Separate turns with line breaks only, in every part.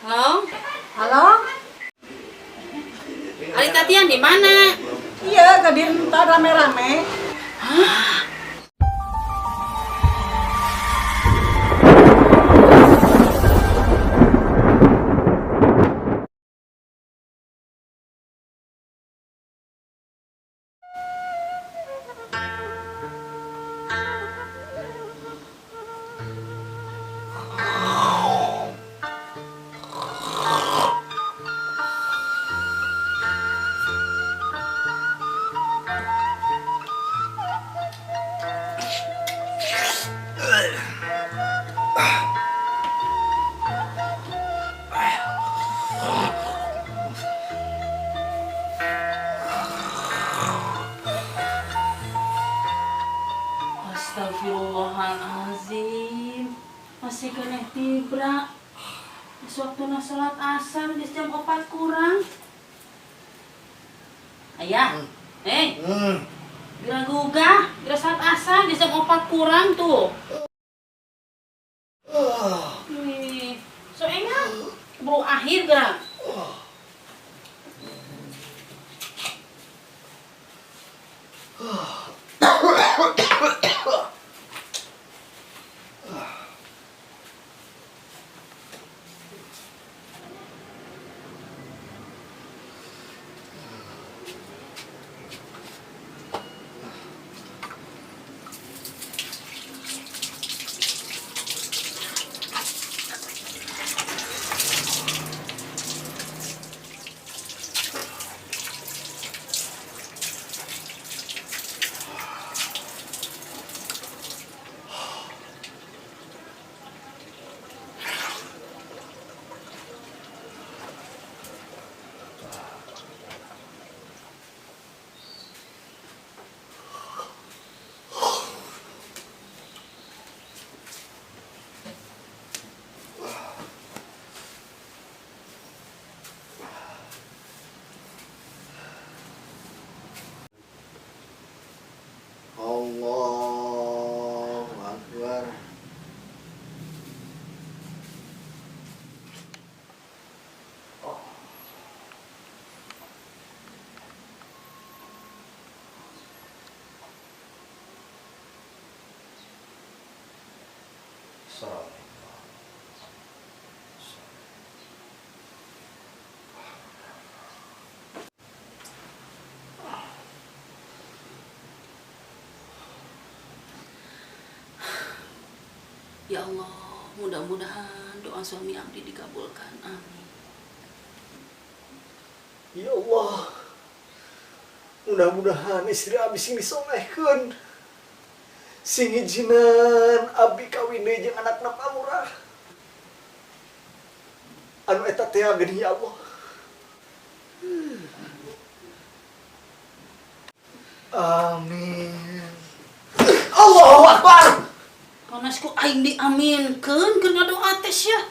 Halo?
Halo?
Ali Tatian di mana?
Iya, ke Dinta rame-rame.
Astagfirullahaladzim. Masih kena tibra. Sewaktu salat asar di jam 4 kurang. Ayah, Gira gugah, gira salat asar di jam 4 kurang tuh. Nih, so enggak bro akhir gerak.
Allahu Akbar.
Ya Allah, mudah-mudahan doa suami abdi dikabulkan. Amin.
Ya Allah, mudah-mudahan istri abdi sing disolehkeun, sing ijinan abdi kawin deui jeung anakna pamurah. Anu eta teh geuning ya Allah. Amin. Allahu Akbar.
Panasku aing diaminkeun keur ngadoa teh sia.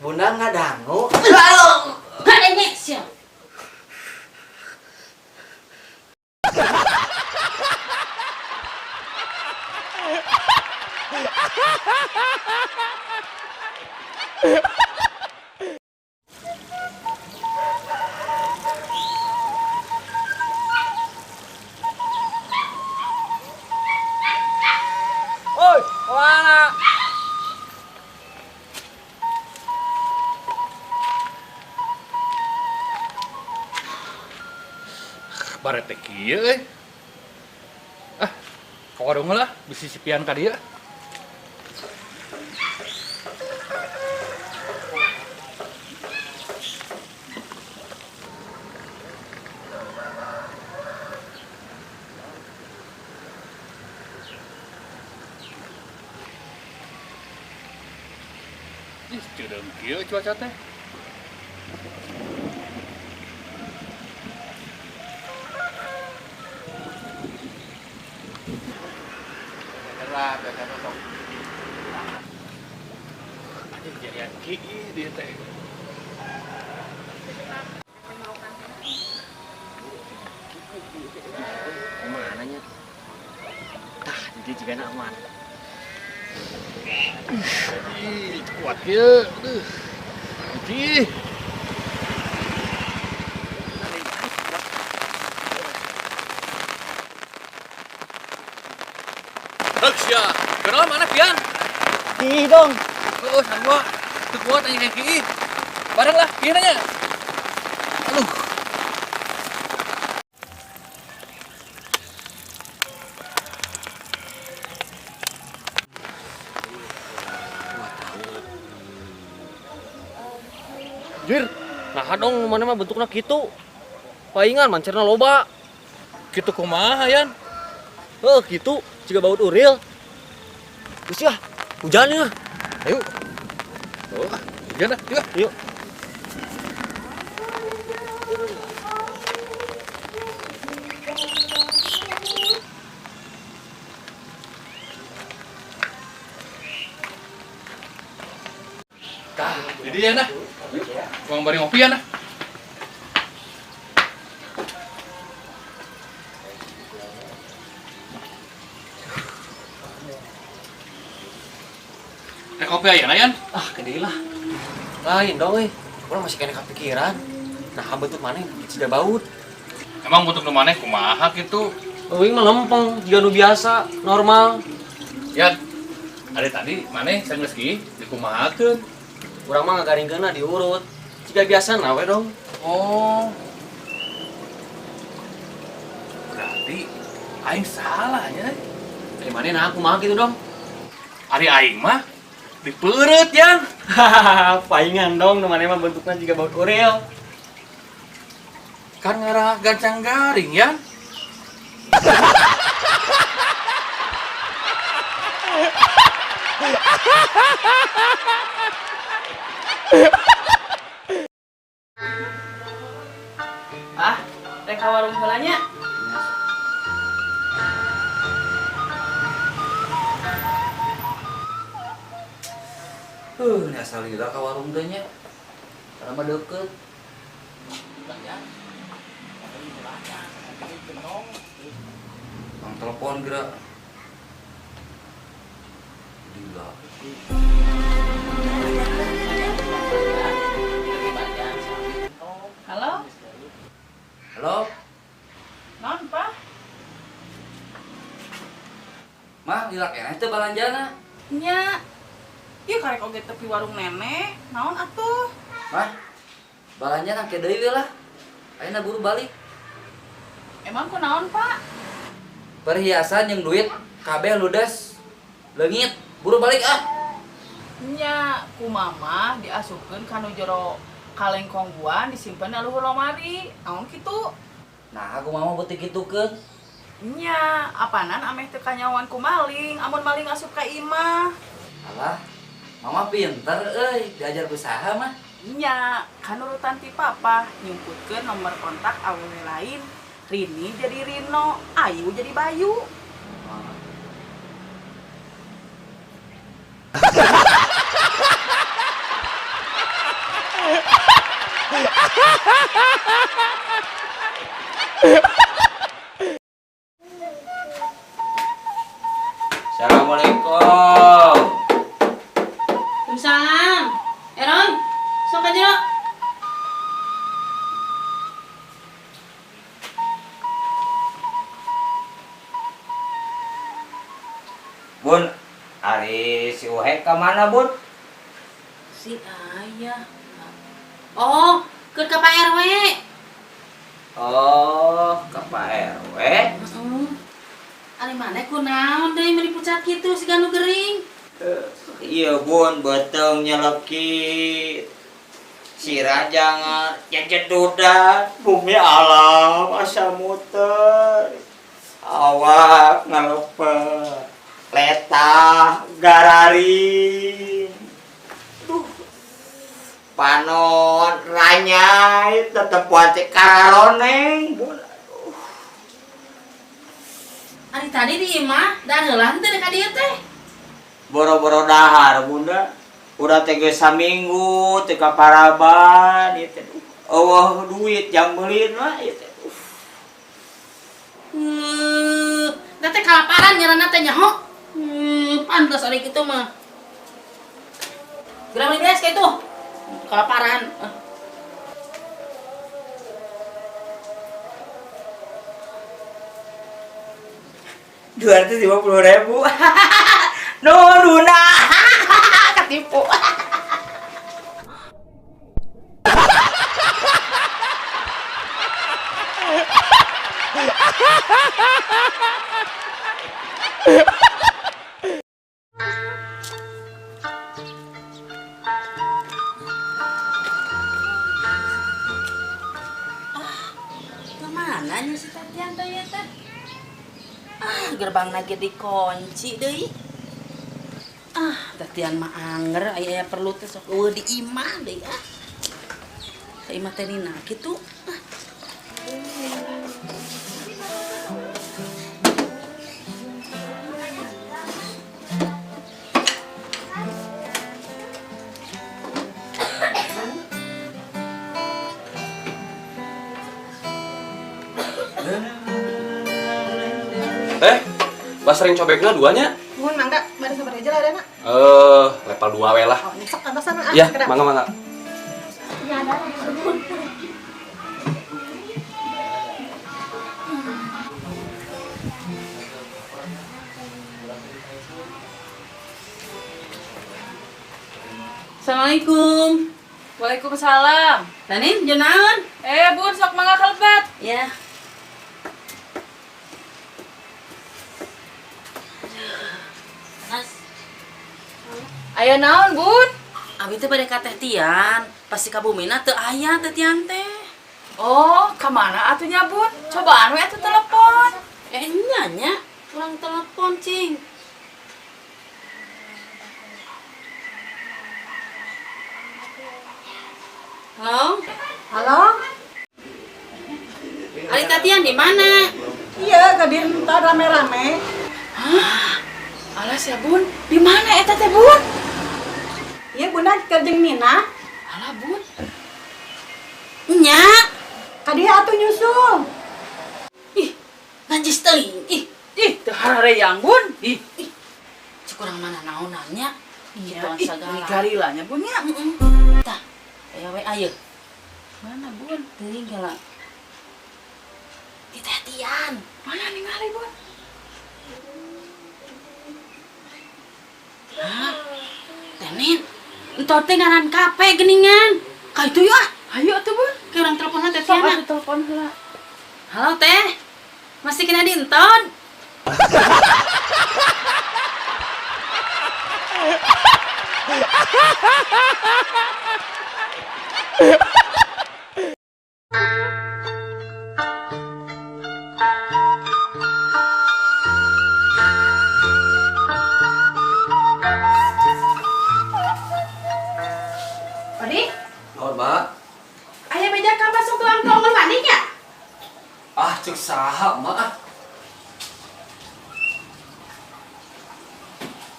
Bunda ngadangu.
Kadenge sia.
Oi, kemana?
Barete kieu euy. Ka warung lah, bisi sipian ka dieu. Ih, ceudeuh kieu cuaca teh.
Biasa sok.
Anjing jadian kieu dieu teh.
Gimana nya? Tah, jadi jigana aman.
Kuat kieu. Aduh. Ih. Sia, kenapa mana pian?
Ih dong.
Oh, sarua. Teu kuat anjing kayak kieu. Bareng lah, kieu nya. Aduh.
Jir, nah dong mana mah bentuknya gitu. Paingan mancerna loba.
Kitu kumaha yan?
Gitu. Jika baut uril. Terus ya, hujan ya.
Ayo. Oh, hujan dah, yuk.
Yuk.
Tah, jadi ya nah. Uang bari ngopi ya nah. Teh kopi aya na yan?
Kedih lah. Lain dong Orang masih kena kepikiran. Nah, bentuk mana sudah baut.
Emang bentuk nu maneh kumaha kitu?
Wing mah lempeng, jika nu biasa, normal.
Yan. Ada tadi maneh sanes ki dikumahakeun.
Urang mah ngagaringkeunna diurut. Jika biasa nawe dong.
Oh. Berarti aing salah ya.
Dari mana nah aku mah gitu dong.
Ari aing mah dipeureut yan.
Hahaha, paingan dong, namanya mah bentuknya juga baut uril.
Kan ngarah gancang garing yan.
Rek ka warung heula nya.
Nya salira ka warung teh nya. Karena mah deukeut. Ang telepon geura. Gila.
Halo?
Halo,
Naon, Pak?
mah lila keneh teh balanjana.
Nya. Ieu karek oge tepi warung nenek. Naon atuh?
Mah, balanjana ke deui we lah. Ayeuna buru balik.
Emang kunaon, Pak?
Perhiasan yang duit kabeh ludes. Leungit, buru balik ah.
Nya, ku mama diasupkeun ka nu jero kaleng kongguan disimpen di luhur lemari. Naon kitu?
Nah, aku mah beuti kitukeun.
Nya, apanan ameh teu kanyawan ku maling, amun maling asup ka imah.
Alah, mama pinter euy, diajar usaha mah.
Nya, kanurutan ti papa nyumputkeun nomor kontak awewe lain. Rini jadi Rino, Ayu jadi Bayu.
Assalamualaikum.
Waalaikumsalam. Ron, sok aja lo.
Bun, ari si Uhek ke mana, Bun?
Si ayah. Oh, ke Pak RW.
Oh, ke Pak RW.
Ari maneh kunaon deui meni pucat kitu si ganu gering.
Iya, Bun, beteng nyelekit. Si rajangan, jejedudan, bumi alam, asa muter. Awak ngalepet, letah, gararin. Panon, ranyai, tetepuan cek kararoneng, Bun.
Ari tadi di imah da heula teh ka dieu teh.
Boro-boro dahar, Bunda. Udah teh geus saminggu teh kaparaban ieu teh. Eueuh duit jang beulin mah ieu teh.
Da teh kalaparan ngaranna teh nyaho.
itu pantas ada gitu mah. Gerak beres kayak itu. Kelaparan.
250.000. No, Luna. Ketipu.
Kemana nya si Tatian teh ya teh? Gerbang lagi dikunci deui. Tatian mah anger aya perlu teh sok eueuh di imah deui ah. Ka imah teh dina kitu.
Teh, basring cobekna duanya?
Mohon mangga, mari sabar aja lah Dana.
Level 2 we lah.
Oh, ini sok antosan ah.
Iya,
sekedap.
mangga.
Assalamualaikum.
Waalaikumsalam.
Tanin, junaon?
Bun, sok mangga kalbat.
Ya. Mas,
Aya naon, Bun?
abi teh bade ka Teh Tian, pasti ka bumina teu aya Teh Tian teh.
Oh, kemana atunya, Bun? Cobaan we atuh telepon.
Nya, kurang telepon, cing. Halo?
Halo?
Ali Tatian di mana?
Iya, gadir entar rame-rame.
Alas ya, Bun. Di mana eta teh, Bun?
Iya, Bunda kerjeng Nina.
Alah, Bun.
Nya,
Kadieu atuh nyusul.
ih, najis teuing. Ih,
Teu harareyang, Bun.
kurang mana naonannya?
Iya,
Gituan segala.
garilanya, Bun ya.
Tah, aya we ayeuna.
Mana, Bun?
Teuing geula. Di Teh Tian.
Mana ningali, Bun?
Tenin, entot teh ngaran kape geningan. Ka itu ya.
Ayo tuh, Bun.
Ke urang teleponna Teh
Sok
Tiana.
atuh telepon heula.
Halo Teh. Masih kena dientot?
Odi,
Naon, Mak?
aya beja ka pasung tuang tongol maning ya?
Ah, cek saha, Mak.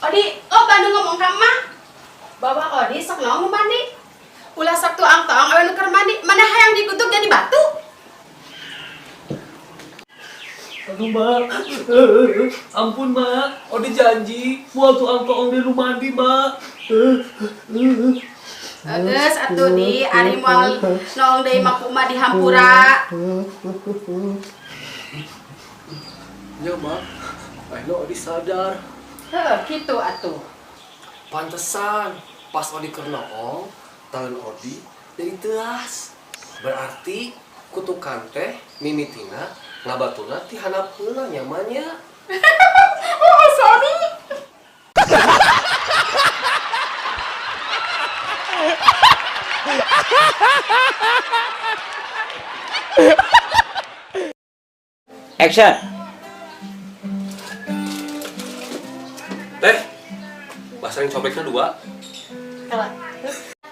Odi, oh Bandung ngomong ka mah. Bawa Odi sok naon mandi. Ulah sok tuang tong awe nu keur mandi, mana hayang dikutuk jadi batu.
Aduh, Mak. Ampun, Mak. Odi janji moal tuang toong di rumah mandi, Mak.
Geus atuh di ari moal noong deui makuma di hampura.
Ya, Mak. Akhirnya Odi sadar.
Heuh, kitu atuh.
Pantesan pas Odi keur noong, tangan Odi jadi teas. Berarti kutukan teh mimitina ngabatuna ti handap heula nyamannya.
Oh, sorry.
Action.
Teh, basring cobekna 2.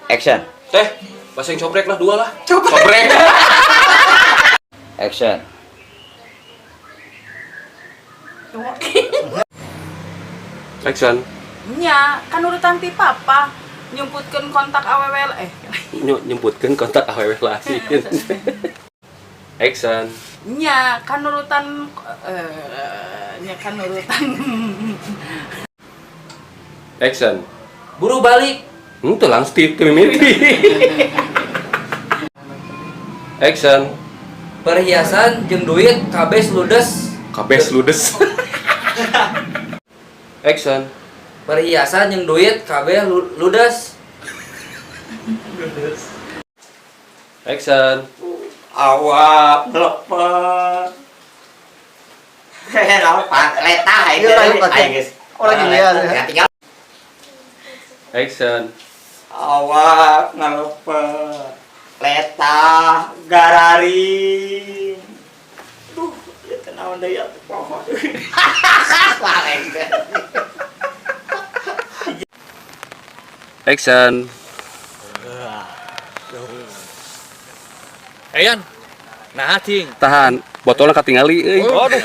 Action.
Teh, basring cobrekna 2 lah. Cobrek.
Action.
Action.
Nya, kan urutan ti papa. Nyumputkeun kontak awewel
Nyemputkeun kontak awewe lain. Action.
nya kan urutan nya kan urutan
Action.
Buru balik.
Telang Steve mimiti. Action.
Perhiasan jeung duit kabeh ludes.
Kabes ludes. Action.
Perhiasan jeung duit kabeh ludes.
Action.
Awak lepas. Lepas, letah
Iya, lepas, ya.
guys.
Oh, lagi lihat, ya.
Tinggal
Action.
awak ngelepas. Letah gararin. Duh, ya tenawan deui atuh pohon.
Action.
Ayan. Nah, ting.
Tahan. Botolnya katingali euy.
Waduh,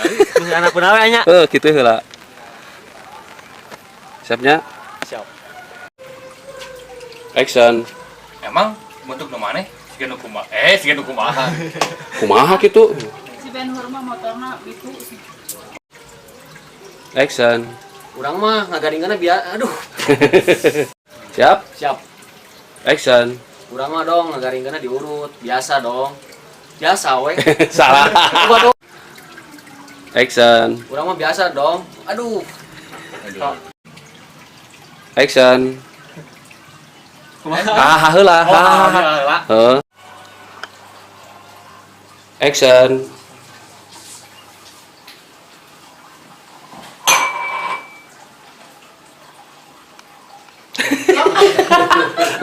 anak penawe nya.
Kitu heula. Siapnya?
Siap.
Action.
Emang bentuk nu maneh? Siga nu kumaha.
Kumaha kitu?
Si Ben Hur mah motorna gitu.
Action.
Urang mah ngagaringanna aduh.
Siap?
Siap.
Action.
Urang mah dong ngagaringanna diurut, biasa dong. Biasa we.
Salah.
Coba dong.
Action.
Urang mah biasa dong. Aduh.
Action. Hahaha heula. Hahaha. Heeh. Action.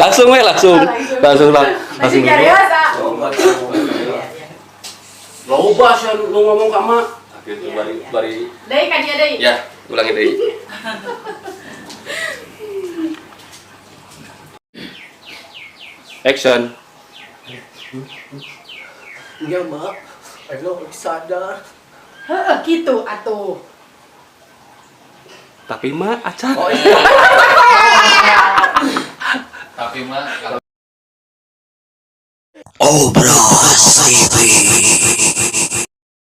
Langsung we langsung. Langsung. Loba sih lu ngomong ka mak. Akhirnya bari.
Deui ka dia deui.
Ya, ulangi deui. Action. Iya, Mak. Ayo sadar.
Heeh kitu atuh.
Tapi Mak acan.
Oh iya. Tapi mah kalau
Obras TV.